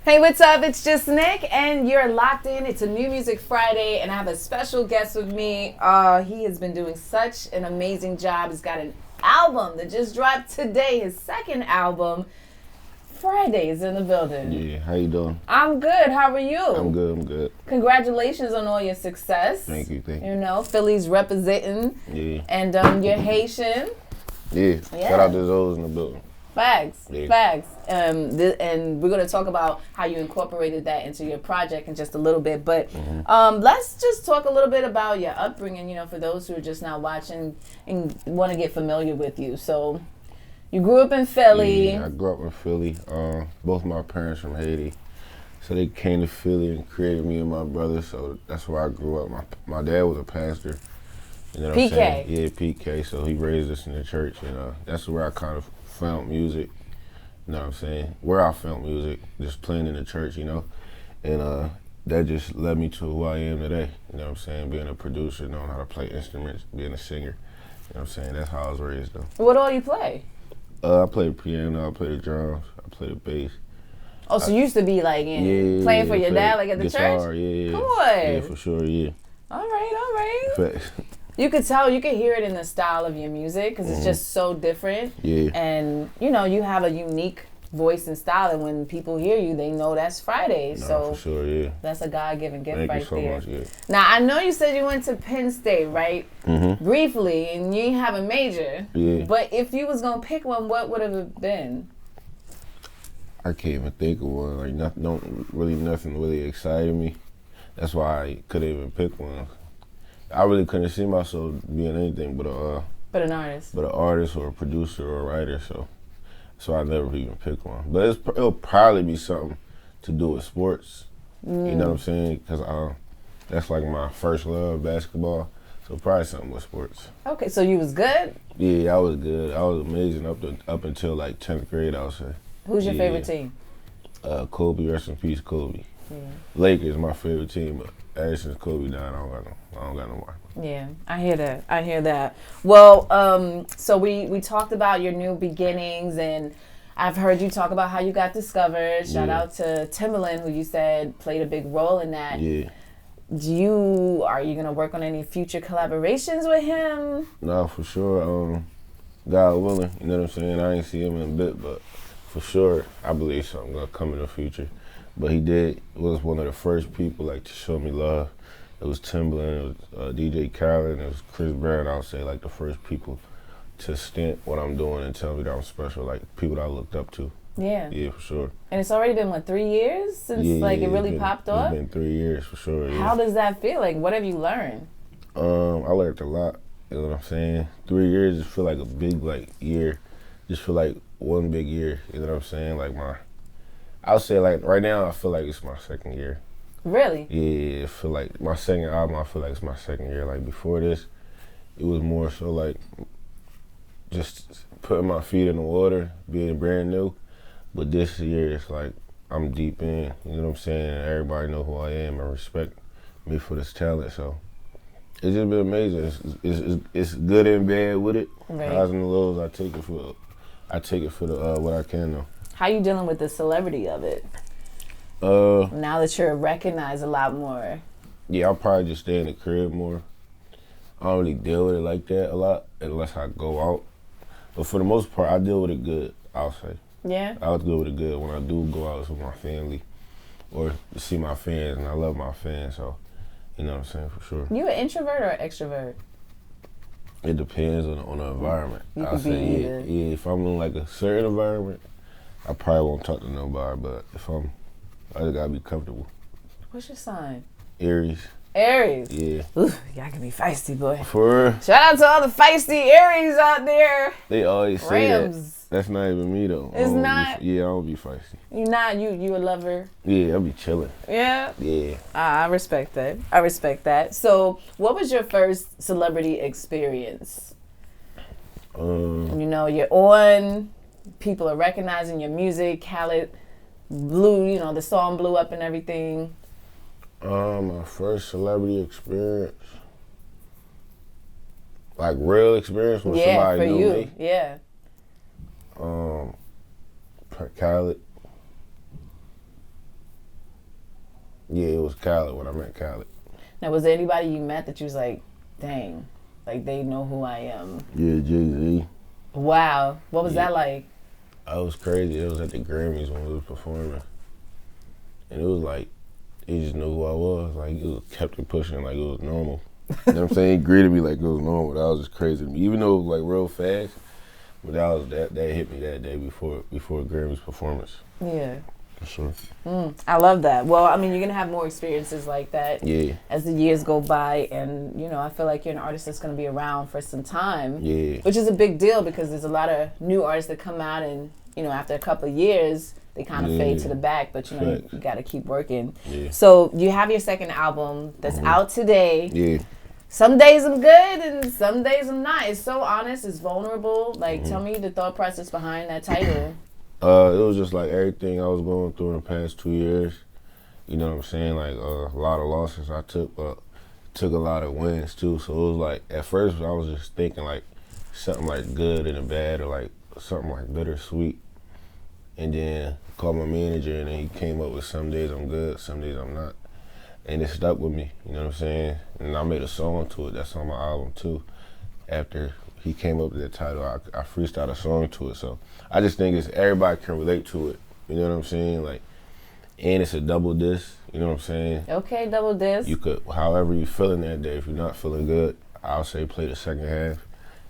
Hey, what's up? It's JusNik, and you're locked in. It's a New Music Friday, and I have a special guest with me. He has been doing such an amazing job. He's got an album that just dropped today, his second album. Fridayy is in the building. Yeah, how you doing? I'm good. How are you? I'm good. Congratulations on all your success. Thank you. You know, Philly's representing. Yeah. And you're Haitian. Yeah. Shout out to those in the building. Facts. Yeah. And we're going to talk about how you incorporated that into your project in just a little bit. But let's just talk a little bit about your upbringing, you know, for those who are just now watching and want to get familiar with you. So you grew up in Philly. Yeah, I grew up in Philly. Both my parents from Haiti. So they came to Philly and created me and my brother. So that's where I grew up. My dad was a pastor. You know what I'm saying? Yeah, PK. So he raised us in the church. And that's where I kind of found music, you know what I'm saying? Where I found music, just playing in the church, you know? And that just led me to who I am today, you know what I'm saying? Being a producer, knowing how to play instruments, being a singer, you know what I'm saying? That's how I was raised, though. What all you play? I play the piano, I play the drums, I play the bass. Oh, so you used to be like playing for your dad, like at the guitar, church? Yeah. Come on. Yeah, for sure, yeah. All right. Facts. You could tell, you could hear it in the style of your music because it's just so different. Yeah. And, you know, you have a unique voice and style, and when people hear you, they know that's Fridayy. No, so for sure, yeah. that's a God-given gift. Thank right you so there. much, yeah. Now, I know you said you went to Penn State, right? Mm-hmm. Briefly, and you have a major. Yeah. But if you was going to pick one, what would have it been? I can't even think of one. Like, nothing really excited me. That's why I couldn't even pick one. I really couldn't see myself being anything but an artist. But an artist or a producer or a writer. So I never even picked one. But it'll probably be something to do with sports. You know what I'm saying? Because that's like my first love, basketball. So probably something with sports. Okay, so you was good? Yeah, I was good. I was amazing up until like 10th grade, I would say. Who's your favorite team? Kobe, rest in peace, Kobe. Yeah. Lakers, my favorite team, but ever since Kobe died, I don't got no more. Yeah, I hear that. Well, so we talked about your new beginnings, and I've heard you talk about how you got discovered. Shout out to Timberland, who you said played a big role in that. Yeah. Are you gonna work on any future collaborations with him? No, for sure. God willing, you know what I'm saying? I ain't see him in a bit, but for sure, I believe something gonna come in the future. But he was one of the first people like to show me love. It was Timberland, it was DJ Kehlani, it was Chris Brown. I would say like the first people to stint what I'm doing and tell me that I'm special, like people that I looked up to. Yeah. Yeah, for sure. And it's already been, 3 years since it really popped off? It's been 3 years for sure, yeah. How does that feel? Like, what have you learned? I learned a lot, you know what I'm saying? 3 years just feel like a big year. Just feel like one big year, you know what I'm saying? Like I would say like right now I feel like it's my second year. Really? Yeah, I feel like my second album, I feel like it's my second year. Like before this, it was more so like just putting my feet in the water, being brand new. But this year it's like I'm deep in, you know what I'm saying? And everybody know who I am and respect me for this talent. So it's just been amazing. It's good and bad with it. Right. Highs and lows, I take it for the what I can though. How you dealing with the celebrity of it? Now that you're recognized a lot more. Yeah, I'll probably just stay in the crib more. I don't really deal with it like that a lot unless I go out. But for the most part, I deal with it good, I'll say. Yeah? I'll deal with it good when I do go out with my family or to see my fans, and I love my fans, so you know what I'm saying, for sure. You an introvert or an extrovert? It depends on the environment. I'll say yeah, if I'm in like a certain environment, I probably won't talk to nobody, but I just gotta be comfortable. What's your sign? Aries. Aries? Yeah. Ooh, y'all can be feisty, boy. For real? Shout out to all the feisty Aries out there. They always say Rams. that. That's not even me though. It's not? Yeah, I don't be feisty. You not? You a lover? Yeah, I'll be chilling. Yeah? Yeah. I respect that. So, what was your first celebrity experience? You know, you're on, people are recognizing your music, Khaled blew, you know, the song blew up and everything. My first celebrity experience, like real experience when somebody knew me. Yeah. Khaled. Yeah, it was Khaled when I met Khaled. Now, was there anybody you met that you was like, dang, like they know who I am? Yeah, Jay-Z. Wow. What was that like? It was crazy. It was at the Grammys when we was performing. And it was like, he just knew who I was. Like, it kept it pushing like it was normal. You know what I'm saying? He greeted me like it was normal. That was just crazy to me. Even though it was like real fast, but that hit me that day before Grammys performance. Yeah. For sure. I love that. Well, I mean, you're going to have more experiences like that as the years go by. And, you know, I feel like you're an artist that's going to be around for some time. Yeah. Which is a big deal because there's a lot of new artists that come out and, you know, after a couple of years, they kind of fade to the back. But, you know, you got to keep working. Yeah. So you have your second album that's out today. Yeah. Some days I'm good and some days I'm not. It's so honest. It's vulnerable. Like, tell me the thought process behind that title. It was just like everything I was going through in the past 2 years. You know what I'm saying? Like a lot of losses I took, but took a lot of wins too. So it was like at first I was just thinking like something like good and bad or like something like bittersweet. And then called my manager and then he came up with some days I'm good, some days I'm not. And it stuck with me, you know what I'm saying? And I made a song to it that's on my album too. After he came up with that title, I freestyled a song to it. So I just think everybody can relate to it. You know what I'm saying? Like, and it's a double disc. You know what I'm saying? Okay, double disc. You could, however you feeling that day. If you're not feeling good, I'll say play the second half.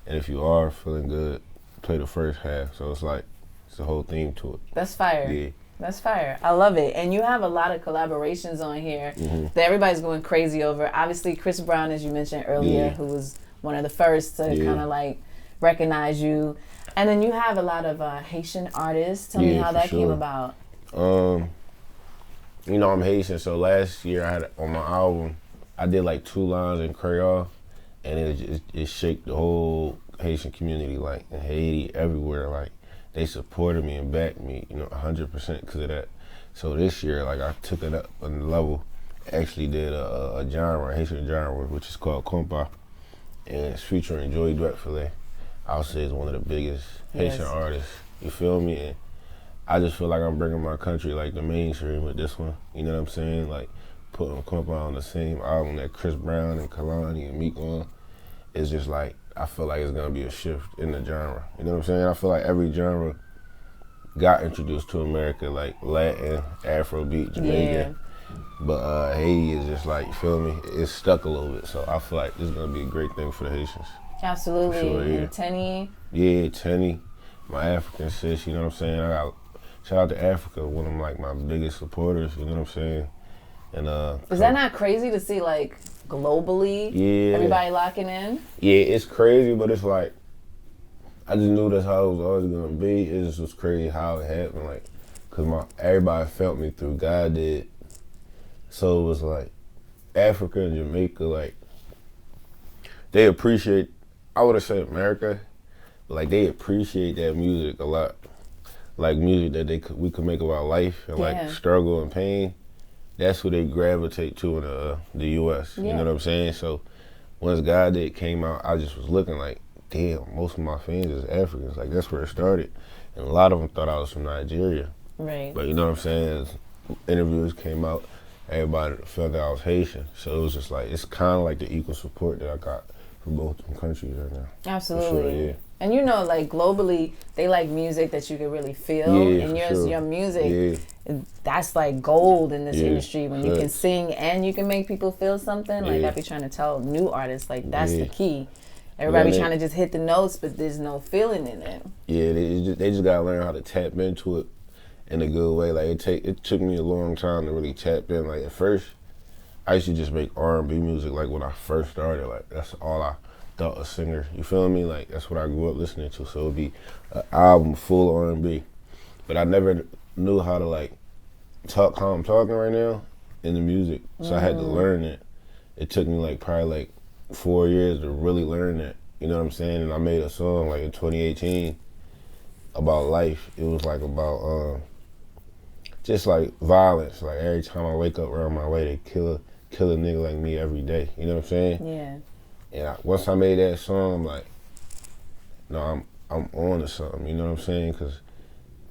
And if you are feeling good, play the first half. So it's like, it's the whole theme to it. That's fire. Yeah. That's fire. I love it. And you have a lot of collaborations on here that everybody's going crazy over. Obviously, Chris Brown, as you mentioned earlier, who was one of the first to kind of like recognize you. And then you have a lot of Haitian artists. Tell me how that came about. You know, I'm Haitian, so last year I had on my album, I did like 2 lines in Creole, and it shaped the whole Haitian community, like in Haiti, everywhere. Like they supported me and backed me, you know, 100% because of that. So this year, like I took it up a level, actually did a genre, a Haitian genre, which is called compa, and it's featuring Joey Dwetfilet. I'll say is one of the biggest Haitian artists. You feel me? And I just feel like I'm bringing my country like the mainstream with this one. You know what I'm saying? Like putting compa on the same album that Chris Brown and Kehlani and Meek on. It's just like I feel like it's gonna be a shift in the genre. You know what I'm saying? I feel like every genre got introduced to America, like Latin, Afrobeat, Jamaican. But Haiti is just like, you feel me? It's stuck a little bit. So I feel like this is gonna be a great thing for the Haitians. Absolutely. For sure, and Tenny. Yeah, Tenny, my African sis, you know what I'm saying? I got shout out to Africa, one of like my biggest supporters, you know what I'm saying? And is that not crazy to see like globally everybody locking in? Yeah, it's crazy, but it's like I just knew that's how it was always gonna be. It just was crazy how it happened, like, cause everybody felt me through, God did. So it was like Africa and Jamaica, like they appreciate, I would have said America, but like they appreciate that music a lot. Like music that we could make about life and like struggle and pain. That's who they gravitate to in the U.S. You know what I'm saying? So once God Did came out, I just was looking like, damn, most of my fans is Africans. Like that's where it started. And a lot of them thought I was from Nigeria. Right. But you know what I'm saying? As interviews came out, everybody felt that I was Haitian. So it was just like, it's kind of like the equal support that I got from both them countries right now. Absolutely. For sure, yeah. And you know, like globally, they like music that you can really feel. And your music, that's like gold in this industry when you can sing and you can make people feel something. Like I be trying to tell new artists, like that's the key. Everybody be trying to just hit the notes, but there's no feeling in it. Yeah, they just gotta learn how to tap into it in a good way. Like it took me a long time to really tap in. Like at first, I used to just make R&B music. Like when I first started, like that's all I thought a singer. You feel me? Like that's what I grew up listening to. So it'd be an album full of R&B, but I never knew how to like talk how I'm talking right now in the music. So I had to learn it. It took me like probably like 4 years to really learn it. You know what I'm saying? And I made a song like in 2018 about life. It was like about just like violence. Like every time I wake up around my way, they kill a nigga like me every day. You know what I'm saying? Yeah. And once I made that song, I'm like, no, I'm on to something. You know what I'm saying? Because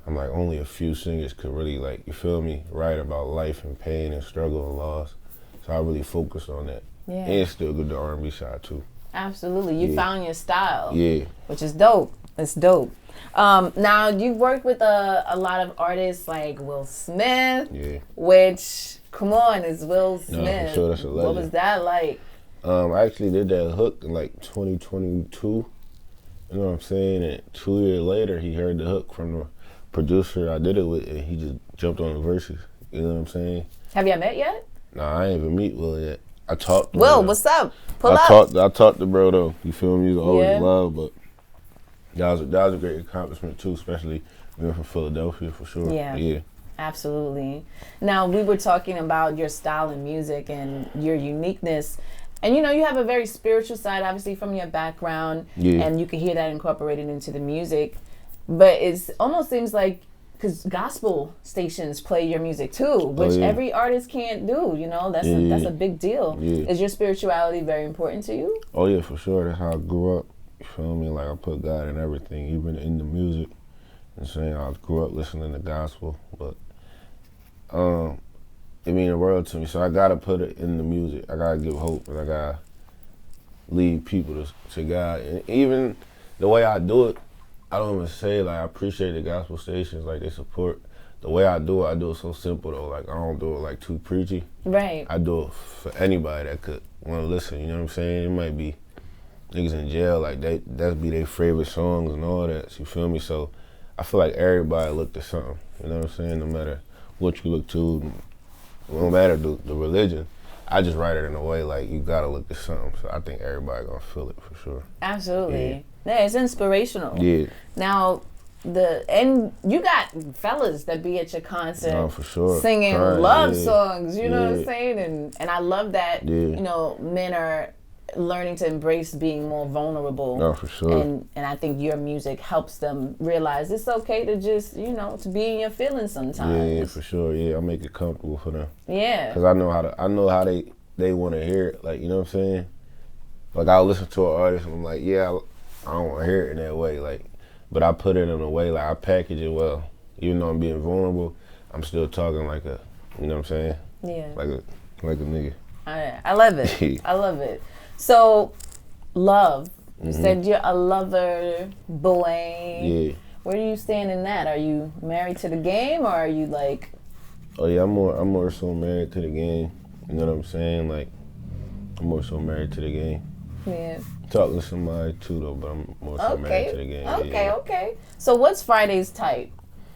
I'm like, only a few singers could really, like, you feel me, write about life and pain and struggle and loss. So I really focus on that. Yeah. And still good the R&B side too. Absolutely. You found your style. Yeah. Which is dope. It's dope. Now, you've worked with a lot of artists like Will Smith. Yeah. Which, come on, is Will Smith. No, for sure, that's a legend. What was that like? I actually did that hook in like 2022. You know what I'm saying? And 2 years later, he heard the hook from the producer I did it with, and he just jumped on the verses. You know what I'm saying? Have y'all met yet? Nah, I ain't even meet Will yet. I talked to Will, him. what's up? Pull up. I talked to bro though. You feel me? He's always love, but that was a great accomplishment too, especially being from Philadelphia for sure. Yeah. Absolutely. Now, we were talking about your style in music and your uniqueness. And, you know, you have a very spiritual side, obviously, from your background. Yeah. And you can hear that incorporated into the music. But it almost seems like, because gospel stations play your music too, which every artist can't do, you know? That's a big deal. Yeah. Is your spirituality very important to you? Oh, yeah, for sure. That's how I grew up. You feel me? Like, I put God in everything, even in the music. And saying I grew up listening to gospel, but it mean the world to me. So I gotta put it in the music. I gotta give hope, and I gotta lead people to God. And even the way I do it, I don't even say like I appreciate the gospel stations, like they support. The way I do it so simple though. Like I don't do it like too preachy. Right. I do it for anybody that could want to listen. You know what I'm saying? It might be niggas in jail, like that'd be their favorite songs and all that. So you feel me? So I feel like everybody look to something. You know what I'm saying? No matter what you look to, no matter the religion, I just write it in a way like you gotta look to something. So I think everybody gonna feel it for sure. Absolutely. Yeah, it's inspirational. Yeah. Now, you got fellas that be at your concert, no, for sure, singing love songs. You know what I'm saying? And I love that. You know, men are learning to embrace being more vulnerable. No, for sure. And I think your music helps them realize it's okay to just, you know, to be in your feelings sometimes. Yeah, for sure. Yeah, I make it comfortable for them. Yeah. Cause I know how they want to hear it. Like, you know what I'm saying? Like I'll listen to an artist and I'm like, yeah, I don't want to hear it in that way. Like, but I put it in a way like I package it well. Even though I'm being vulnerable, I'm still talking like a, you know what I'm saying? Yeah. Like a nigga. I love it. I love it. So, love. You said you're a lover boy. Yeah. Where do you stand in that? Are you married to the game, or are you like? Oh yeah, I'm more so married to the game. You know what I'm saying? Like, I'm more so married to the game. Yeah. Talking to somebody too though, but I'm more so married to the game. Okay. So what's Fridayy's type?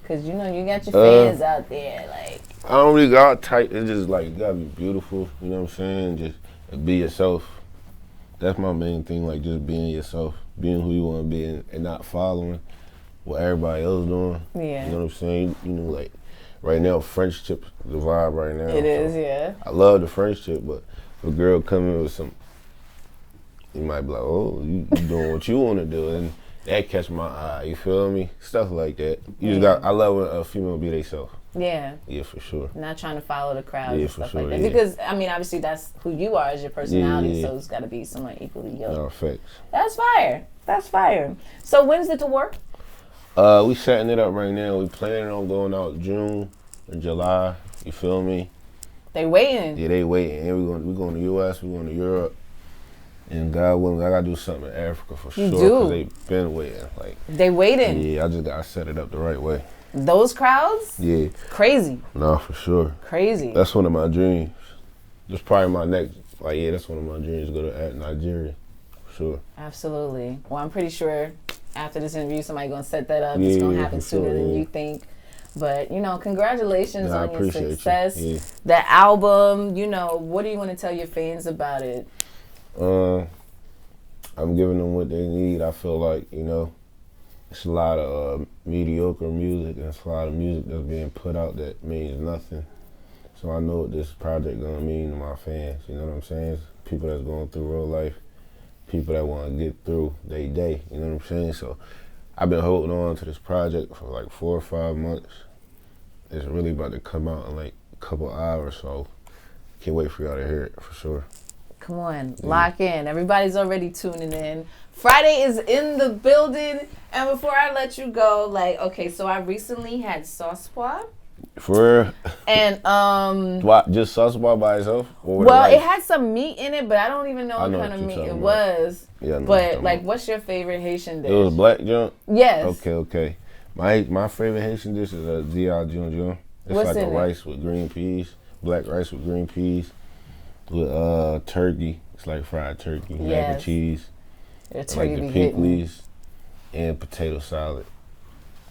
Cause you know you got your fans out there, like. I don't really got type. It's just like you gotta be beautiful. You know what I'm saying? Just be yourself. That's my main thing, like just being yourself, being who you want to be, and not following what everybody else doing. Yeah. You know what I'm saying? You know, like right now, friendship's the vibe right now. It is, yeah. I love the friendship, but if a girl come in with some, you might be like, oh, you doing what you want to do, and that catch my eye. You feel me? Stuff like that. I love when a female be themselves. Yeah. Yeah, for sure. Not trying to follow the crowd and stuff sure, like that. Because, I mean, obviously that's who you are as your personality, so it's got to be someone equally yoked. No, facts. That's fire. That's fire. So when's the tour? We setting it up right now. We planning on going out June or July. You feel me? They waiting. Yeah, they waiting. And we going to U.S., we going to Europe. And God willing, I got to do something in Africa for sure. Because they been waiting. Like, they waiting? Yeah, I just got to set it up the right way. Those crowds? Yeah. Crazy. No, for sure. Crazy. That's one of my dreams. That's probably my next, that's one of my dreams, to go to Nigeria, for sure. Absolutely. Well, I'm pretty sure after this interview, somebody's going to set that up. It's going to happen sooner than you think. But, you know, congratulations on your success. Yeah. The album, you know, what do you want to tell your fans about it? I'm giving them what they need. I feel like, you know, it's a lot of mediocre music, and it's a lot of music that's being put out that means nothing. So I know what this project gonna mean to my fans, you know what I'm saying? People that's going through real life, people that wanna get through their day, you know what I'm saying? So I've been holding on to this project for like 4 or 5 months. It's really about to come out in like a couple hours, so can't wait for y'all to hear it for sure. Come on, lock in. Everybody's already tuning in. Friday is in the building. And before I let you go, like, okay, so I recently had sauce pois. For real? And just sauce pois by itself? Well, it had some meat in it, but I don't even know what kind of meat it was. Yeah, but like, what's your favorite Haitian dish? It was black junk? Yes. Okay. My favorite Haitian dish is a Jun. It's what's like in a rice with green peas, black rice with green peas, with turkey. It's like fried turkey, mac and cheese. Like the pickles and potato salad.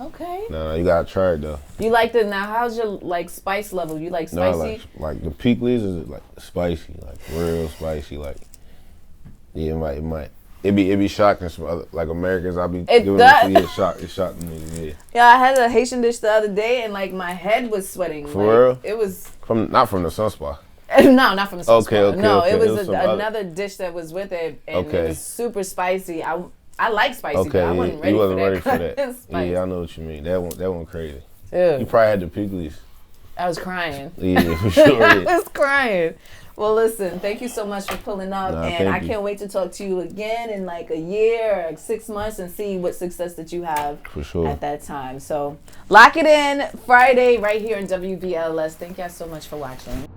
Okay. No, you gotta try it though. You like the now? How's your like spice level? You like spicy? No, like the pickles is like spicy, like real spicy. Like yeah, it might. It be shocking some other like Americans. I be giving them a shock. It shocked me. Yeah. Yeah, I had a Haitian dish the other day and like my head was sweating. For like, real? It was not from the sauce pois. No, not from the sauce pois. No, okay. It was another dish that was with it, and it was super spicy. I like spicy, but I wasn't ready for that. Yeah, I know what you mean. That one crazy. Dude. You probably had the pickles. I was crying. Yeah, for sure. I was crying. Well, listen, thank you so much for pulling up, and I can't wait to talk to you again in like a year or 6 months and see what success that you have for sure at that time. So lock it in Friday right here in WBLS. Thank you guys so much for watching.